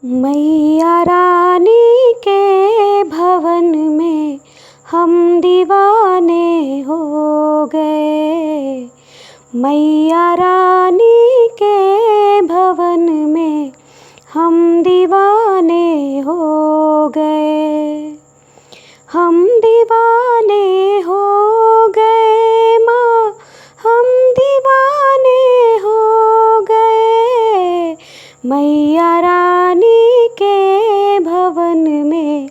मैया रानी के भवन में हम दीवाने हो गए। मैया रानी के भवन में हम दीवाने हो गए। हम दीवाने हो गए माँ, हम दीवाने हो गए। मैया रानी के भवन में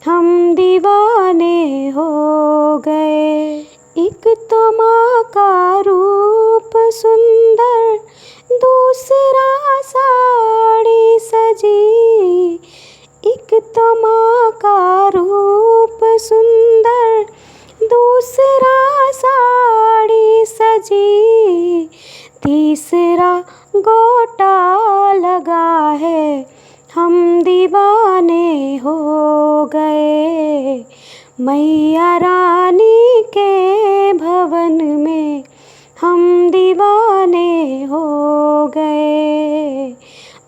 हम दीवाने हो गए। एक तो माँ का रूप सुंदर, दूसरा साड़ी सजी। एक तो माँ का रूप सुंदर, दूसरा साड़ी सजी। तीसरा गोटा लगा है, हम दीवाने हो गए। मैया रानी के भवन में हम दीवाने हो गए।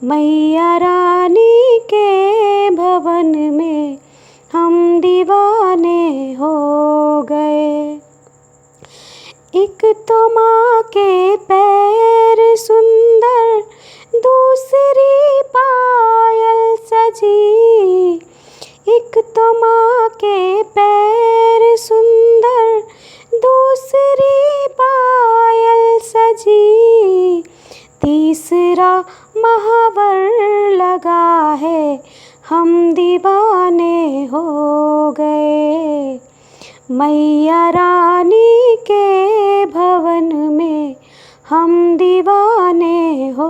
मैया रानी के भवन में हम दीवाने हो गए। एक तो माँ के पैर सुंदर, दूसरी पायल सजी। एक तो माँ के पैर सुंदर, दूसरी पायल सजी। तीसरा महावर लगा है, हम दीवाने हो गए। मैया रानी के भवन में हम दीवाने हो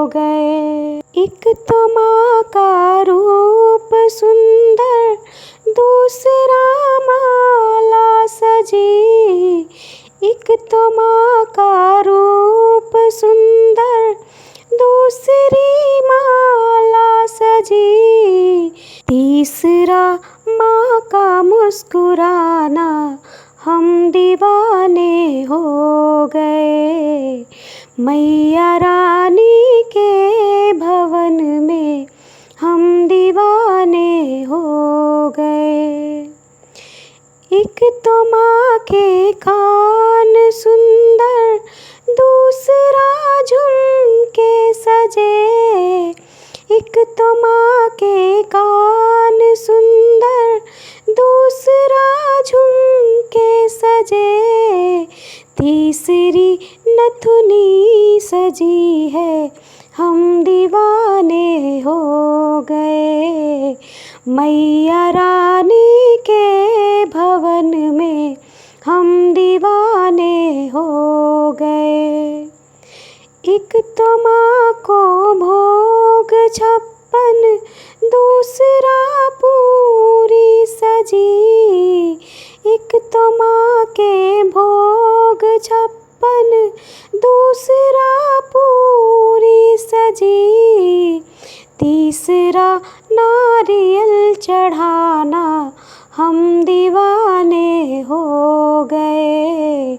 गए। एक तो माँ का रूप सुंदर, दूसरा माला सजी। एक तो माँ का रूप सुंदर, दूसरी माला सजी। तीसरा माँ का मुस्कुराना, हम दीवाने हो गए। मैया रानी के भवन में हम दीवाने हो गए। एक तो माँ के कान सुंदर, दूसरा झुमके सजे। एक तो माँ के कान सुंदर, दूसरा झुमके सजे। तीसरी नथुनी सजी है, हम दीवाने हो गए। मैया रानी के भवन में हम दीवाने हो गए। एक तो माँ को भोग 56, दूसरा पूरी सजी। एक तो माँ के भोग 56, दूसरा पूरी सजी। तीसरा नारियल चढ़ाना, हम दीवाने हो गए।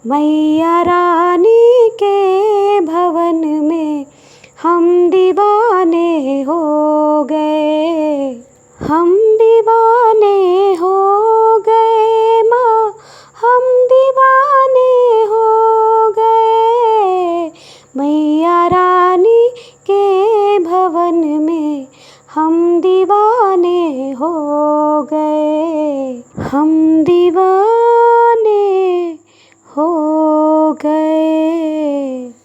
मैया रानी के भवन में हम दीवाने हो गए। हम दीवाने हो गए माँ, हम दीवाने हो गए। मैया रानी के भवन में हम दीवाने हो गए। हम दीवाने हो गए।